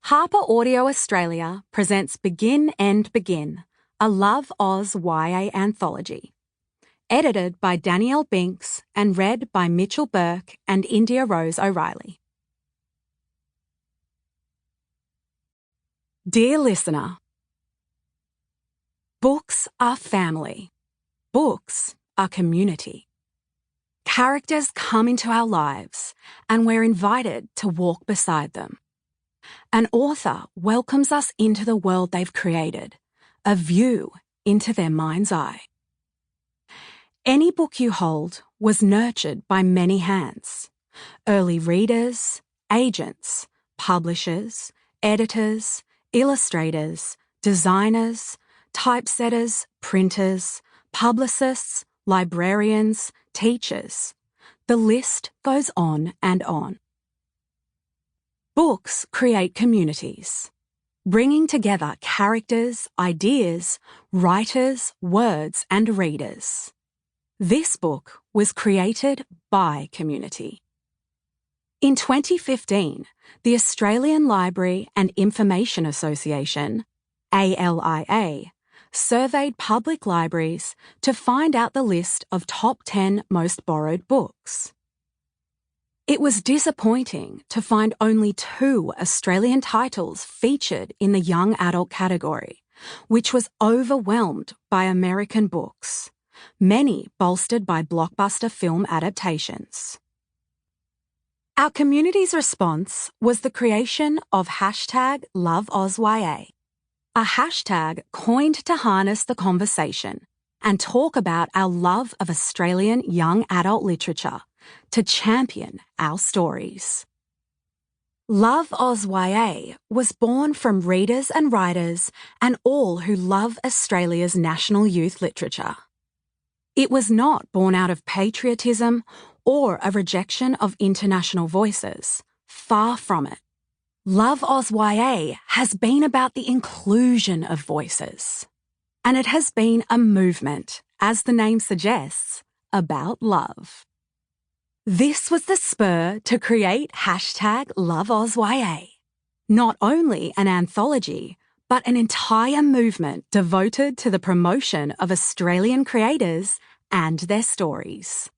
HarperAudio Australia presents Begin End Begin, a Love Oz YA anthology. Edited by Danielle Binks and read by Mitchell Bourke and India Rose O'Reilly. Dear listener, books are family. Books are community. Characters come into our lives and we're invited to walk beside them. An author welcomes us into the world they've created, a view into their mind's eye. Any book you hold was nurtured by many hands: early readers, agents, publishers, editors, illustrators, designers, typesetters, printers, publicists, librarians, teachers. The list goes on and on. Books create communities, bringing together characters, ideas, writers, words, and readers. This book was created by community. In 2015, the Australian Library and Information Association, ALIA, surveyed public libraries to find out the list of top 10 most borrowed books. It was disappointing to find only 2 Australian titles featured in the young adult category, which was overwhelmed by American books, many bolstered by blockbuster film adaptations. Our community's response was the creation of #LoveAusYA, a hashtag coined to harness the conversation and talk about our love of Australian young adult literature, to champion our stories. Love Oz YA was born from readers and writers and all who love Australia's national youth literature. It was not born out of patriotism or a rejection of international voices. Far from it. Love Oz YA has been about the inclusion of voices. And it has been a movement, as the name suggests, about love. This was the spur to create #LoveAusYA. Not only an anthology, but an entire movement devoted to the promotion of Australian creators and their stories.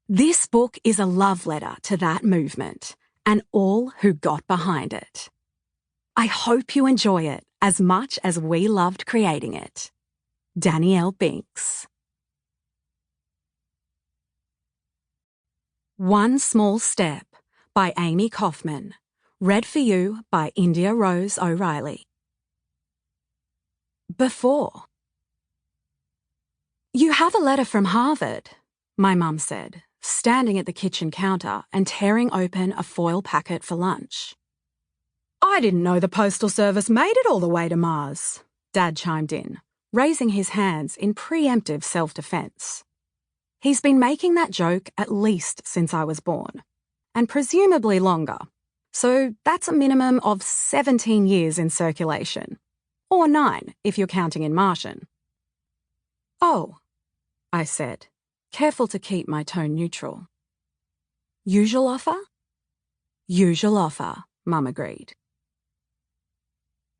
This book is a love letter to that movement and all who got behind it. I hope you enjoy it as much as we loved creating it. Danielle Binks. One Small Step by Amie Kaufman. Read for you by India Rose O'Reilly. Before. You have a letter from Harvard, my mum said, standing at the kitchen counter and tearing open a foil packet for lunch. I didn't know the Postal Service made it all the way to Mars, Dad chimed in, raising his hands in preemptive self-defense. He's been making that joke at least since I was born, and presumably longer, so that's a minimum of 17 years in circulation, or 9 if you're counting in Martian. Oh, I said, careful to keep my tone neutral. Usual offer? Usual offer, Mum agreed.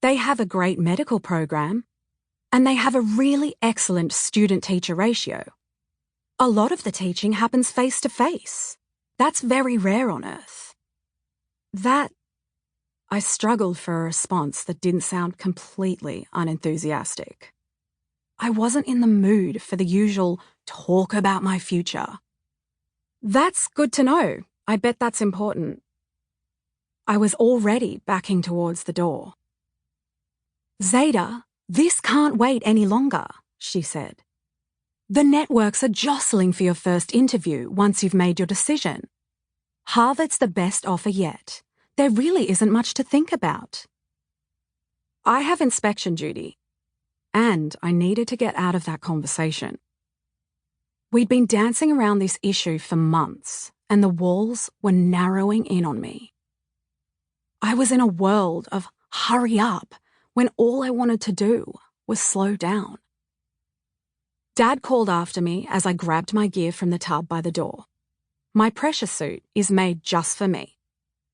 They have a great medical program, and they have a really excellent student-teacher ratio. A lot of the teaching happens face-to-face. That's very rare on Earth. I struggled for a response that didn't sound completely unenthusiastic. I wasn't in the mood for the usual talk about my future. That's good to know. I bet that's important. I was already backing towards the door. Zeta, this can't wait any longer, she said. The networks are jostling for your first interview once you've made your decision. Harvard's the best offer yet. There really isn't much to think about. I have inspection duty, and I needed to get out of that conversation. We'd been dancing around this issue for months, and the walls were narrowing in on me. I was in a world of hurry up when all I wanted to do was slow down. Dad called after me as I grabbed my gear from the tub by the door. My pressure suit is made just for me,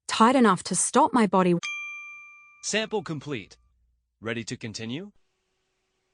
tight enough to stop my body Sample complete. Ready to continue?